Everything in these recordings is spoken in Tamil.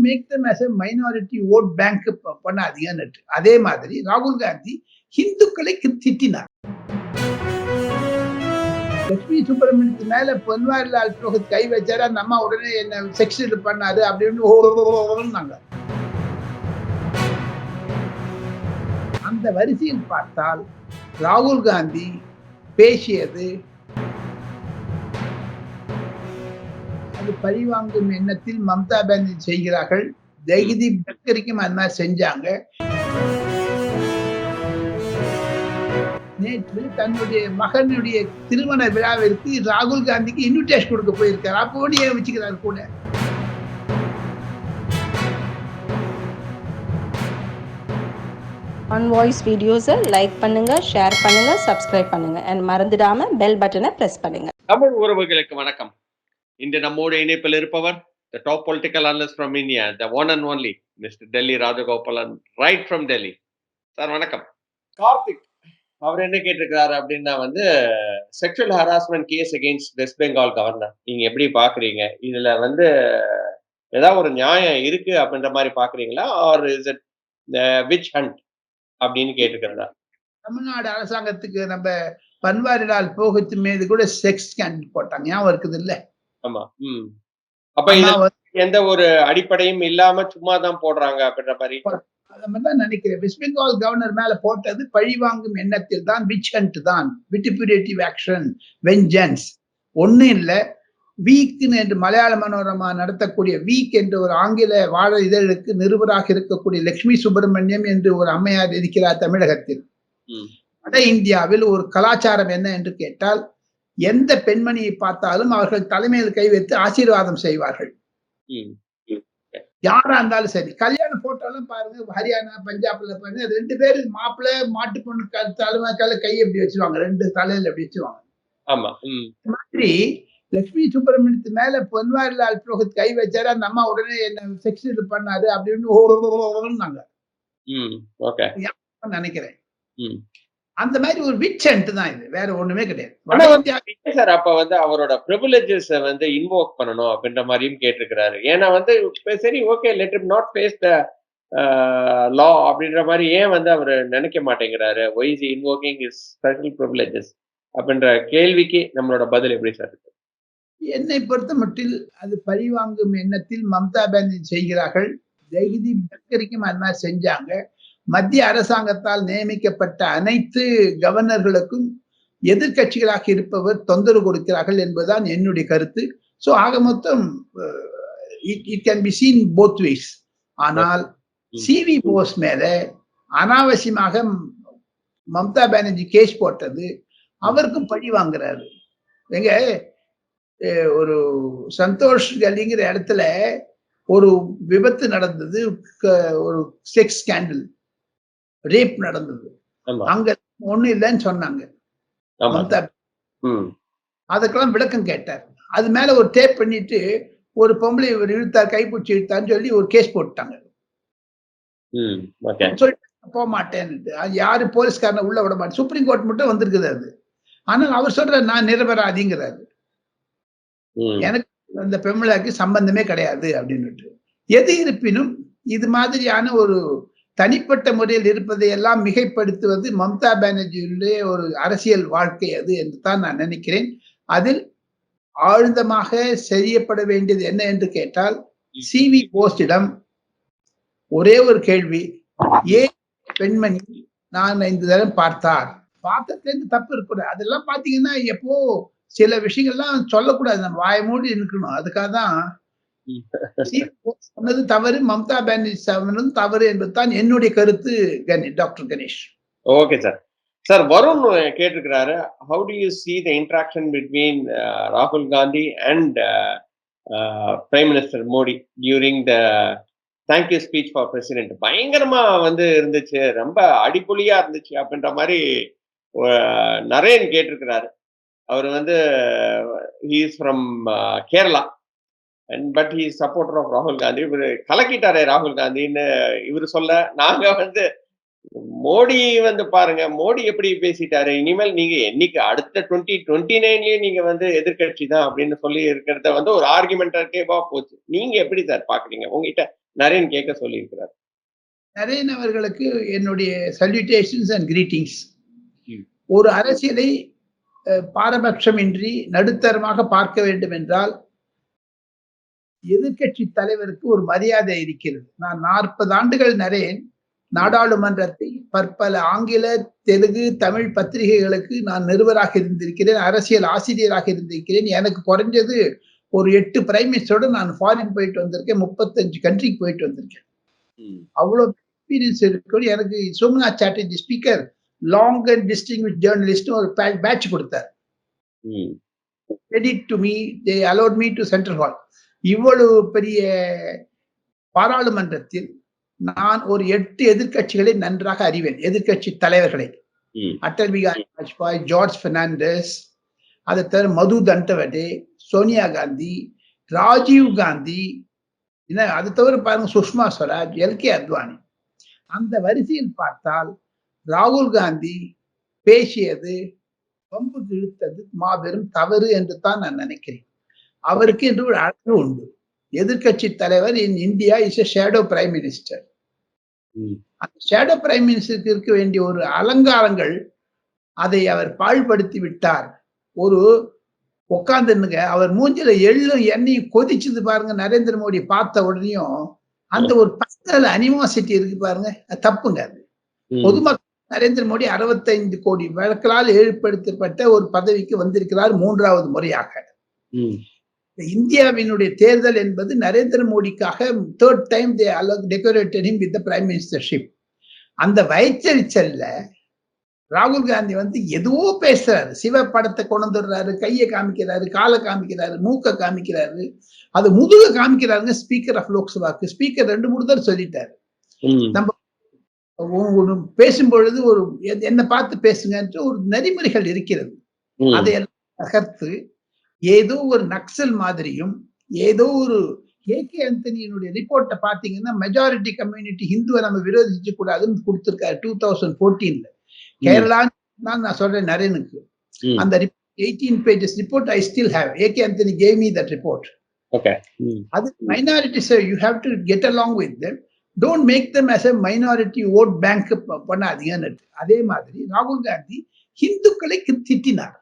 Make them as a minority vote bank பண்ணாதீங்கன்னு. அதே மாதிரி ராகுல் காந்தி ஹிந்துக்களை திட்டினார். லட்சுமி சுப்பிரமணியத்து மேல பொன்வாரிலால் புரோஹித் கை வச்சாரு, அந்த அம்மா உடனே என்ன செக்ஸ் பண்ணாரு அப்படின்னு அந்த வரிசையில் பார்த்தால் ராகுல் காந்தி பேசியது அது பழிவாங்கும் எண்ணத்தில் மம்தா பானர்ஜி செய்கிறார்கள். ஜெகதீப் தக்கரிக்கும் அது மாதிரி செஞ்சாங்க. நேற்று தன்னுடைய மகனுடைய திருமண விழாவிற்கு ராகுல் காந்திக்கு இன்விடேஷன் கொடுக்க போயிருக்காரு. அப்போது ஏன் வச்சுக்கிறாரு கூட? ஆன் வாய்ஸ் வீடியோஸை லைக் பண்ணுங்க, ஷேர் பண்ணுங்க, சப்ஸ்கிரைப் பண்ணுங்க and மறந்துடாம பெல் பட்டனை பிரஸ் பண்ணுங்க. தமிழ் உறவுகளுக்கு வணக்கம். இன்று நம்மோடு இணைப்பில் இருப்பவர் the top political analyst from India, the one and only Mr. Delhi Rajagopalan, right from Delhi. Sir வணக்கம். கார்த்திக் அவர் என்ன கேட்டிருக்கிறாரு அப்படின்னா வந்து sexual harassment case against West Bengal governor நீங்க எப்படி பாக்குறீங்க? இதுல வந்து ஏதாவது ஒரு நியாயம் இருக்கு அப்படின்ற மாதிரி பாக்குறீங்களா, or is it witch hunt அப்படின்னு கேட்டுக்கிறதா? தமிழ்நாடு அரசாங்கத்துக்கு நம்ம பன்வாரிலால் புரோஹித் மீது கூட செக்ஸ் ஸ்கேண்டல் போட்டாங்க, ஞாபகம் இருக்குது இல்ல? ஆமா. அப்ப எந்த ஒரு அடிப்படையும் இல்லாம சும்மா தான் போடுறாங்க அப்படின்ற மாதிரி தான் நினைக்கிறேன். வெஸ்ட் பெங்கால் கவர்னர் மேல போட்டது பழிவாங்கும் எண்ணத்தில் தான், விச் ஹண்ட் தான், விட்டிபியூரேட்டிவ் ஆக்ஷன், வெஞ்சன்ஸ். ஒண்ணு இல்ல, வீக் என்று மலையாள மனோரமா நடத்தக்கூடிய வீக் என்ற ஒரு ஆங்கில வாழ இதழுக்கு நிருபராக இருக்கக்கூடிய லட்சுமி சுப்பிரமணியம் என்று ஒரு அம்மையார் இருக்கிறார் தமிழகத்தில். வட இந்தியாவில் ஒரு கலாச்சாரம் என்ன என்று கேட்டால், எந்த பெண்மணியை பார்த்தாலும் அவர்கள் தலைமையில் கை வைத்து ஆசீர்வாதம் செய்வார்கள். யாரா இருந்தாலும் சரி. கல்யாண போட்டோலாம் பாருங்க, ஹரியானா பஞ்சாப்ல பாருங்க, 2 பேரு மாப்பிள்ளை மாட்டு பொண்ணு தலைமைக்கால கை எப்படி வச்சுருவாங்க, 2 தலையில எப்படி வச்சுருவாங்க. மாதிரி லட்சுமி சுப்பிரமணியத்து மேல பொன்வாரிலால் புரோஹித் கை வச்சாரு, அந்த அம்மா உடனே என்ன செக்ஸ் பண்ணாரு அப்படின்னு நினைக்கிறேன். அந்த மாதிரி ஒரு விச் ஹண்ட் தான் இது, வேற ஒண்ணுமே கிடையாது. சார் அப்ப வந்து அவரோட பிரிவிலேஜஸ் வந்து இன்வோக் பண்ணணும் அப்படின்ற மாதிரியும் கேட்டிருக்கிறாரு. ஏன்னா வந்து சரி okay let him not face the law அப்படின்ற மாதிரி ஏன் வந்து அவர் நினைக்க மாட்டேங்கிறாரு? why is he invoking his special privileges அப்படின்ற கேள்விக்கு நம்மளோட பதில் எப்படி சார் இருக்கு? என்னை பொறுத்த மட்டில் அது பழிவாங்கும் எண்ணத்தில் மம்தா பானர்ஜி செய்கிறார்கள். ஜெகதீப் தக்கரிக்கும் அது மாதிரி செஞ்சாங்க. மத்திய அரசாங்கத்தால் நியமிக்கப்பட்ட அனைத்து கவர்னர்களுக்கும் எதிர்கட்சிகளாக இருப்பவர் தொந்தரவு கொடுக்கிறார்கள் என்பதுதான் என்னுடைய கருத்து. சோ ஆக மொத்தம் it can be seen both ways. ஆனால் சிவி போஸ் மேல அனாவசியமாக மம்தா பானர்ஜி கேஸ் போட்டது அவருக்கும் பழி வாங்குறாரு. எங்க ஒரு சந்தோஷ் கலிங்கிற இடத்துல ஒரு விபத்து நடந்தது, ஒரு செக்ஸ் ஸ்கேண்டல், ரேப் நடந்தது. அங்க ஒண்ணு இல்லைன்னு சொன்னாங்க. அதுக்கெல்லாம் விளக்கம் கேட்டார். அது மேல ஒரு டேப் பண்ணிட்டு ஒரு பொம்பளை இவர் இழுத்தார், கைப்பிடிச்சு இழுத்தான்னு சொல்லி ஒரு கேஸ் போட்டாங்க. போக மாட்டேன், யாரு போலீஸ்காரனை உள்ள விட மாட்டேன், சுப்ரீம் கோர்ட் மட்டும் வந்திருக்குது அது. ஆனால் அவர் சொல்ற நான் நிரபராதிங்கிறாரு, எனக்கு அந்த பெண்மளைக்கு சம்பந்தமே கிடையாது அப்படின்னு. எது இருப்பினும் இது மாதிரியான ஒரு தனிப்பட்ட முறையில் இருப்பதை எல்லாம் மிகைப்படுத்துவது மம்தா பானர்ஜியுடைய ஒரு அரசியல் வாழ்க்கை அது என்று தான் நான் நினைக்கிறேன். அதில் ஆழ்ந்தமாக செய்யப்பட வேண்டியது என்ன என்று கேட்டால், சிவி போஸ்டிடம் ஒரே ஒரு கேள்வி, ஏன் பெண்மணி நான் 5 தடவை பார்த்தார், பார்த்ததுலேருந்து தப்பு இருக்கக்கூடாது. அதெல்லாம் பாத்தீங்கன்னா எப்போ சில விஷயங்கள்லாம் சொல்லக்கூடாது, நம்ம வாய மூடி இருக்கணும். அதுக்காக தான் சொன்னது தவறு, மம்தா பானர்ஜி சொன்னது தவறு என்பதுதான் என்னுடைய கருத்து. Doctor Ganesh. Okay sir. Sir Varun கேட்டிருக்கிறாரு, how do you see the interaction between Rahul Gandhi and Prime Minister Modi during the thank you speech for President? பயங்கரமா வந்து இருந்துச்சு, ரொம்ப அடிப்பொலியா இருந்துச்சு அப்படின்ற மாதிரி நரேன் கேட்டிருக்கிறாரு. அவர் வந்து he is from Kerala but he supporter of ராகுல் காந்தி. இவர் கலக்கிட்டாரே ராகுல் காந்தின்னு இவர் சொல்ல, நாங்க வந்து மோடி வந்து பாருங்க மோடி எப்படி பேசிட்டாரு, இனிமேல் நீங்க என்னைக்கு அடுத்த 2029லயும் நீங்க வந்து எதிர்கட்சி தான் அப்படின்னு சொல்லி இருக்கிறத வந்து ஒரு ஆர்குமெண்டேட்டிவா போச்சு. நீங்க எப்படி சார் பாக்குறீங்க? உங்ககிட்ட நரேன் கேட்க சொல்லியிருக்கிறார். நரேன் அவர்களுக்கு என்னுடைய சல்யூட்டேஷன்ஸ் அண்ட் கிரீட்டிங்ஸ். ம். ஒரு அரசியலை பாரபட்சமின்றி நடுத்தரமாக பார்க்க வேண்டும் என்றால் எதிர்க்கட்சி தலைவருக்கு ஒரு மரியாதை இருக்கிறது. நான் 40 ஆண்டுகள் நரேன் நாடாளுமன்றத்தை பற்பல ஆங்கில, தெலுங்கு, தமிழ் பத்திரிகைகளுக்கு நான் நிருபராக இருந்திருக்கிறேன், அரசியல் ஆசிரியராக இருந்திருக்கிறேன். எனக்கு குறைஞ்சது ஒரு 8 பிரைம் மினிஸ்டரோட நான் ஃபாரின் போயிட்டு வந்திருக்கேன், 35 கண்ட்ரிக்கு போயிட்டு வந்திருக்கேன். அவ்வளவு எக்ஸ்பீரியன்ஸ் இருக்கு. எனக்கு Somnath Chatterjee speaker long and distinguished journalist ஒரு பேட்ச் கொடுத்தார். Credit to me, they allowed me to Central Hall. இவ்வளவு பெரிய பாராளுமன்றத்தில் நான் ஒரு 8 எதிர்க்கட்சிகளை நன்றாக அறிவேன். எதிர்க்கட்சி தலைவர்களை அடல் பிகாரி வாஜ்பாய், ஜார்ஜ் பெர்னாண்டஸ், அதை தவிர மது தண்டவடே, சோனியா காந்தி, ராஜீவ் காந்தி, அதை தவிர பாருங்க சுஷ்மா ஸ்வராஜ், எல்கே அத்வானி. அந்த வரிசையில் பார்த்தால் ராகுல் காந்தி பேசியது பம்புக்கு இழுத்தது மாபெரும் தவறு என்று தான் நான் நினைக்கிறேன். அவருக்கு என்று ஒரு அழகு உண்டு. எதிர்கட்சி தலைவர் in India is a shadow prime minister. அந்த ஷேடோ பிரைம் மினிஸ்டருக்கு இருக்க வேண்டிய ஒரு அலங்காரங்கள் அதை அவர் பாழ்படுத்தி விட்டார். ஒரு உட்காந்துங்க அவர் மூஞ்சில எள்ளும் எண்ணெயும் கொதிச்சது பாருங்க. நரேந்திர மோடி பார்த்த உடனேயும் அந்த ஒரு பர்சனல் அனிமாசிட்டி இருக்கு பாருங்க, அது தப்புங்க. அது பொதுமக்கள் நரேந்திர மோடி 65 கோடி வழக்களால் ஏற்படுத்தப்பட்ட ஒரு பதவிக்கு வந்திருக்கிறார் 3வது முறையாக. இந்தியாவினுடைய தேர்தல் என்பது நரேந்திர மோடிக்காக 3rd time they decorated him with the prime ministership. அந்த வயிற்றெரிச்சல்ல ராகுல் காந்தி வந்து எதுவோ பேசுறாரு. சிவ படத்தை கொண்டு வந்துடுறாரு, கையை காமிக்கிறாரு, காலை காமிக்கிறாரு, மூக்க காமிக்கிறாரு, அது முதுக காமிக்கிறாருங்க. ஸ்பீக்கர் ஆஃப் லோக்சபாக்கு ஸ்பீக்கர் 2-3 தடவை சொல்லிட்டாரு. நம்ம பேசும் பொழுது ஒரு என்ன பார்த்து பேசுங்க ஒரு நெறிமுறைகள் இருக்கிறது. அதையெல்லாம் தகர்த்து ஏதோ ஒரு நக்சல் மாதிரியும், ஏதோ ஒரு ஏகே ஆண்டனியினுடைய ரிப்போர்ட்டை பாத்தீங்கன்னா மெஜாரிட்டி கம்யூனிட்டி ஹிந்துவை நம்ம விரோதிச்சு கூடாதுன்னு கொடுத்திருக்காரு 2014. கேரளா நான் சொல்றேன் நரேனுக்கு அந்த 18 pages report I still have. AK Antony gave me that report. அது minorities you have to get along with them. Don't make them as a minority vote bank பண்ணாதீங்க. அதே மாதிரி ராகுல் காந்தி ஹிந்துக்களை திட்டினார்.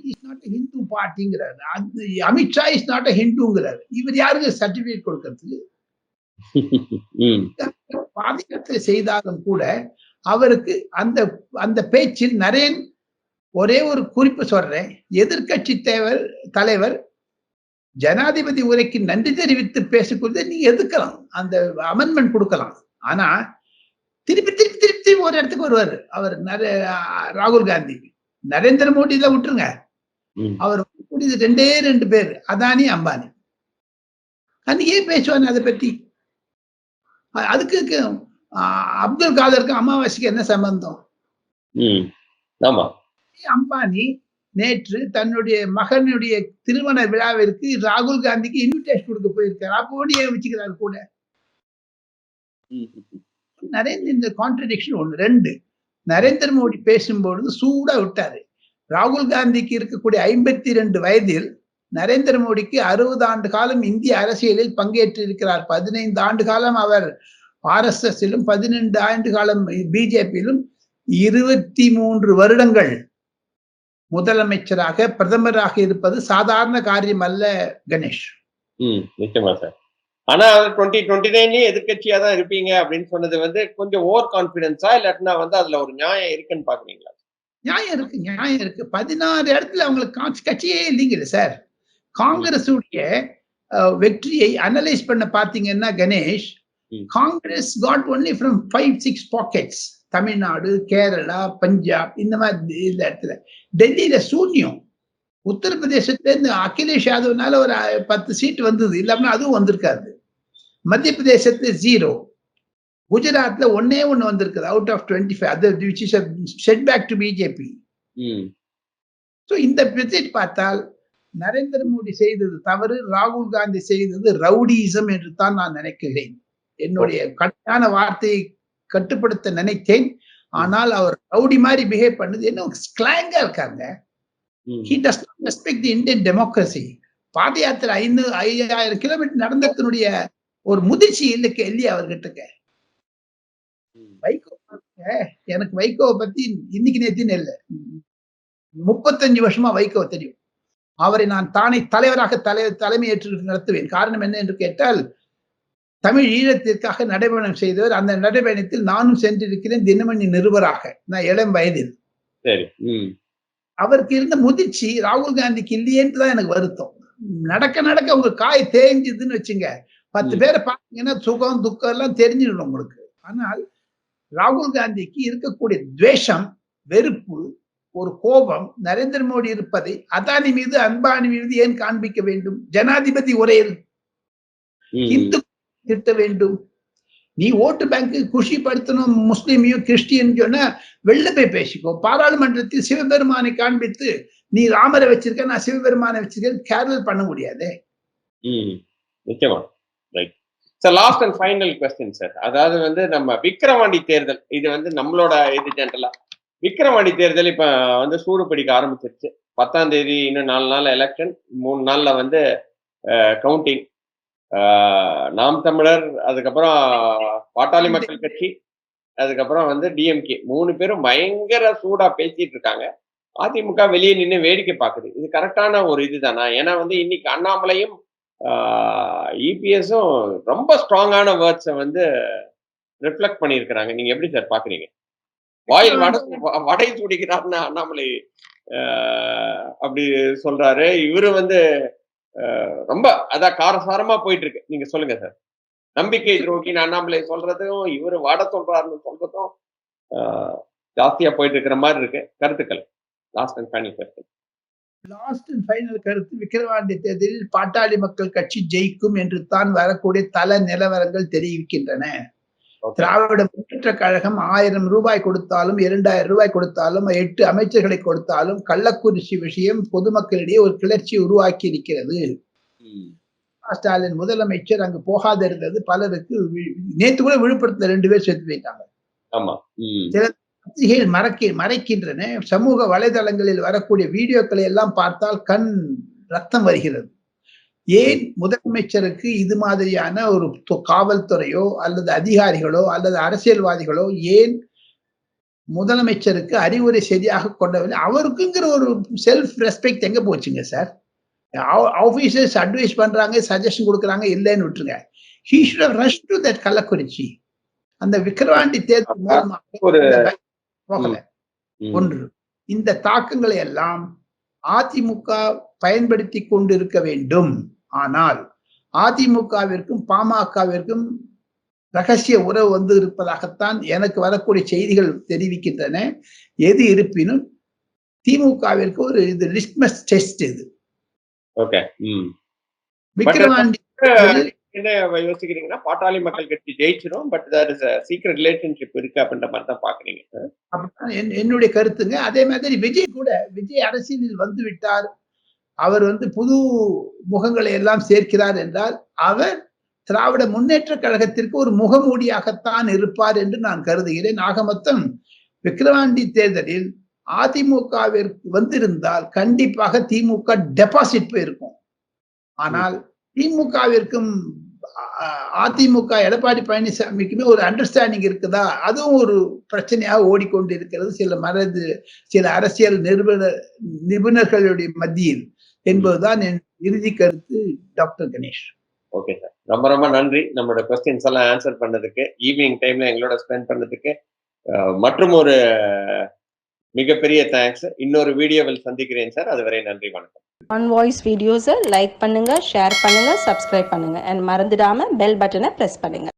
இஸ் நாட் a Hindu பார்ட்டிங்கிறார். அமித்ஷா இஸ் நாட் a Hinduங்கிறார். இவர் யாருக்கு சர்டிபிகேட் கொடுக்கறதுக்கு? பாதகத்தை செய்தாலும் கூட அவருக்கு அந்த அந்த பேச்சில் நரேன் ஒரே ஒரு குறிப்பு சொல்றேன். எதிர்கட்சி தலைவர் ஜனாதிபதி உரைக்கு நன்றி தெரிவித்து பேசக்கூடியதை நீங்க எதுக்கலாம், அந்த அமெண்ட்மெண்ட் கொடுக்கலாம். ஆனா திருப்பி திருப்பி திருப்பி ஒரு இடத்துக்கு வருவாரு அவர் ராகுல் காந்தி. நரேந்திர மோடி தான் விட்டுருங்க, அவர் கூடியது 2 பேர், அதானி அம்பானி. அன்னைக்கே பேசுவாங்க அதை பத்தி. அதுக்கு அப்துல் காதருக்கு அமாவாசைக்கு என்ன சம்பந்தம்? அம்பானி நேற்று தன்னுடைய மகனுடைய திருமண விழாவிற்கு ராகுல் காந்திக்கு இன்விடேஷன் கொடுக்க போயிருக்காரு. அப்போது ஏன் வச்சுக்கிறாரு கூட? நரேந்திர இந்த கான்ட்ரடிக்ஷன் 1. 2, நரேந்திர மோடி பேசும்பொழுது சூடா விட்டாரு. ராகுல் காந்திக்கு இருக்கக்கூடிய 52 வயதில் நரேந்திர மோடிக்கு 60 ஆண்டு காலம் இந்திய அரசியலில் பங்கேற்று இருக்கிறார். 15 ஆண்டு காலம் அவர் RSSலும், 12 ஆண்டு காலம் பிஜேபியிலும், 23 வருடங்கள் முதலமைச்சராக பிரதமராக இருப்பது சாதாரண காரியம் அல்ல கணேஷ். நிச்சயமா சார். ஆனா 2029 எதிர்கட்சியா தான் இருப்பீங்க அப்படின்னு சொன்னது வந்து கொஞ்சம் ஓவர் கான்பிடன்ஸா, இல்லாட்டினா வந்து அதுல ஒரு நியாயம் இருக்குன்னு பாக்குறீங்களா? நியாயம் இருக்கு. 16 இடத்துல அவங்களுக்கு கட்சியே இல்லைங்க சார். காங்கிரஸ் உடைய வெற்றியை அனலைஸ் பண்ண பாத்தீங்கன்னா Ganesh, Congress got only from 5-6 pockets. Tamil Nadu, Kerala, Punjab, இந்த மாதிரி இந்த இடத்துல. டெல்லியில சூன்யம். உத்தரப்பிரதேசத்துல இருந்து அகிலேஷ் யாதவ்னால ஒரு 10 சீட் வந்தது, இல்லாம அதுவும் வந்திருக்காது. மத்திய பிரதேசத்துல 0. குஜராத்ல 1 வந்திருக்குது அவுட் ஆஃப் 25. அது which is a setback to BJP. So இந்த விசிட் பார்த்தால் நரேந்திர மோடி செய்தது தவறு, ராகுல் காந்தி செய்தது ரவுடிசம் என்று தான் நான் நினைக்கிறேன். என்னுடைய கடுமையான வார்த்தையை கட்டுப்படுத்த நினைத்தேன். ஆனால் அவர் ரவுடி மாதிரி பிஹேவ் பண்ணது என்ன ஸ்லாங்கா இருக்காங்க. He does not respect the Indian democracy. பாத யாத்திரை 5000 கிலோமீட்டர் நடந்ததனுடைய ஒரு முதிர்ச்சி இல்லையா அவர்கிட்ட. வைகோ எனக்கு வைகோவை பத்தி இன்னைக்கு நேத்தின்னு இல்ல, 35 வருஷமா வைகோ தெரியும். அவரை நான் தானே தலைவராக தலைமை ஏற்று நடத்துவேன். காரணம் என்ன என்று கேட்டால், தமிழ் ஈழத்திற்காக நடைபயணம் செய்தவர். அந்த நடைபயணத்தில் நானும் சென்றிருக்கிறேன் தினமணி நிருபராக, நான் இளம் வயதில். அவருக்கு இருந்த முதிர்ச்சி ராகுல் காந்திக்கு இல்லையேன்னு தான் எனக்கு வருத்தம். நடக்க நடக்க உங்க காய் தேய்ஞ்சதுன்னு வச்சுங்க, 10 பேரை பாத்தீங்கன்னா சுகம் துக்கம் எல்லாம் தெரிஞ்சிடணும் உங்களுக்கு. ஆனால் ராகுல் காந்திக்கு இருக்கக்கூடிய துவேஷம், வெறுப்பு, ஒரு கோபம் நரேந்திர மோடி இருப்பதை அதானி மீது அம்பானி மீது ஏன் காண்பிக்க வேண்டும்? ஜனாதிபதி உரையில் இந்து திட்ட வேண்டும். நீ ஓட்டு பேங்க் குஷிப்படுத்தணும் முஸ்லீமையும் கிறிஸ்டியன் சொன்னா வெளில போய் பேசிக்கோ. பாராளுமன்றத்தில் சிவபெருமானை காண்பித்து நீ ராமரை வச்சிருக்க நான் சிவபெருமானை வச்சிருக்கேன் கேரளல் பண்ண முடியாது. நிச்சயமா. Right sir, last and final question sir. அதாவது வந்து நம்ம விக்கிரவாண்டி தேர்தல், இது வந்து நம்மளோட இது ஜென்ரலா விக்கிரவாண்டி தேர்தல் இப்ப வந்து சூடு பிடிக்க ஆரம்பிச்சிருச்சு. 10ஆம் தேதி இன்னும் 4 நாள் எலெக்ஷன், 3 நாள்ல வந்து கவுண்டிங். நாம் தமிழர், அதுக்கப்புறம் பாட்டாளி மக்கள் கட்சி, அதுக்கப்புறம் வந்து டிஎம்கே, 3 பேரும் பயங்கர சூடா பேசிட்டு இருக்காங்க. அதிமுக வெளியே நின்று வேடிக்கை பார்க்குது. இது கரெக்டான ஒரு இதுதானா? ஏன்னா வந்து இன்னைக்கு அண்ணாமலையும் இபிஎஸும் ரொம்ப ஸ்ட்ராங்கான வேர்ட்ஸை வந்து ரிஃப்ளெக்ட் பண்ணியிருக்கிறாங்க. நீங்க எப்படி சார் பாக்குறீங்க? வாயில் வடை சுடிக்கிறாருன்னு அண்ணாமலை அப்படி சொல்றாரு. இவரு வந்து ரொம்ப அதான் காரசாரமா போயிட்டு இருக்கு. நீங்க சொல்லுங்க சார். நம்பிக்கை துரோகின்னு அண்ணாமலை சொல்றதும் இவரு வடை சொல்றாருன்னு சொல்றதும் ஜாஸ்தியா போயிட்டு இருக்கிற மாதிரி இருக்கு. கருத்துக்கள் last and final question. Last and final கருத்து, விக்கிரவாண்டி தேர்தலில் பாட்டாளி மக்கள் கட்சி ஜெயிக்கும் என்று தான் வரக்கூடிய தல நிலவரங்கள் தெரிவிக்கின்றன. திராவிட முன்னேற்ற கழகம் 1000 ரூபாய் கொடுத்தாலும் 2000 ரூபாய் கொடுத்தாலும் 8 அமைச்சர்களை கொடுத்தாலும் கள்ளக்குறிச்சி விஷயம் பொதுமக்களிடையே ஒரு கிளர்ச்சி உருவாக்கி இருக்கிறது. ஸ்டாலின் முதலமைச்சர் அங்கு போகாத இருந்தது பலருக்கு. நேற்று கூட விழுப்புரத்துல 2 பேர் செத்து போயிட்டாங்க. சில பத்திரிகைகள் மறைக்கின்றன. சமூக வலைதளங்களில் வரக்கூடிய வீடியோக்களை எல்லாம் பார்த்தால் கண் ரத்தம் வருகிறது. ஏன் முதலமைச்சருக்கு இது மாதிரியான ஒரு காவல்துறையோ அல்லது அதிகாரிகளோ அல்லது அரசியல்வாதிகளோ ஏன் முதலமைச்சருக்கு அறிவுரை சரியாக கொண்டவில்லை? அவருக்குங்கிற ஒரு செல்ஃப் ரெஸ்பெக்ட் எங்க போச்சுங்க சார்? ஆபீசர்ஸ் அட்வைஸ் பண்றாங்க, சஜஷன் கொடுக்குறாங்க, இல்லைன்னு விட்டுருங்க. He should have rushed to that Kallakurichi. அந்த விக்கிரவாண்டி தேர்தல் மூலமாக போகல. ஒன்று, இந்த தாக்கங்களை எல்லாம் அதிமுக பயன்படுத்தி கொண்டிருக்க வேண்டும். ஆனால் அதிமுகவிற்கும் பாமகவிற்கும் ரகசிய உறவு வந்து இருப்பதாகத்தான் எனக்கு வரக்கூடிய செய்திகள் தெரிவிக்கின்றன. எது இருப்பினும் திமுகவிற்கு ஒரு இது லிட்மஸ் டெஸ்ட். இது விக்கிரவாண்டி என்ன யோசிக்கிறீங்கன்னா பாட்டாளி மக்கள் கட்சி ஜெயிச்சிடும், but there is a secret relationship இருக்கு அப்படின்ற மாதிரி தான் பாக்குறீங்க. என்னுடைய கருத்துங்க. அதே மாதிரி விஜய் அரசியலில் வந்து விட்டார், அவர் வந்து புது முகங்களை எல்லாம் சேர்க்கிறார் என்றால் அவர் திராவிட முன்னேற்ற கழகத்திற்கு ஒரு முகமூடியாகத்தான் இருப்பார் என்று நான் கருதுகிறேன். ஆக மொத்தம் விக்கிரவாண்டி தேர்தலில் அதிமுகவிற்கு வந்திருந்தால் கண்டிப்பாக திமுக டெபாசிட் போயிருக்கும். ஆனால் திமுகவிற்கும் அதிமுக எடப்பாடி பழனிசாமிக்குமே ஒரு அண்டர்ஸ்டாண்டிங் இருக்குதா? அதுவும் ஒரு பிரச்சனையாக ஓடிக்கொண்டு இருக்கிறது சில அரசியல் நிபுணர்களுடைய மத்தியில் என்பதுதான் என் இறுதி கருத்து. டாக்டர் கணேஷ். ஓகே சார், ரொம்ப ரொம்ப நன்றி நம்மளோட கொஸ்டின்ஸ் எல்லாம் ஆன்சர் பண்ணதுக்கு, ஈவினிங் டைம்ல எங்களோட ஸ்பெண்ட் பண்ணதுக்கு. மற்றும் ஒரு மிகப்பெரிய தேங்க்ஸ். இன்னொரு வீடியோவில் சந்திக்கிறேன் சார். அதுவரை நன்றி, வணக்கம். ஆன் வாய்ஸ் வீடியோஸை லைக் பண்ணுங்க, ஷேர் பண்ணுங்க, சப்ஸ்கிரைப் பண்ணுங்க, அண்ட் மறந்துடாம பெல் பட்டனை பிரஸ் பண்ணுங்க.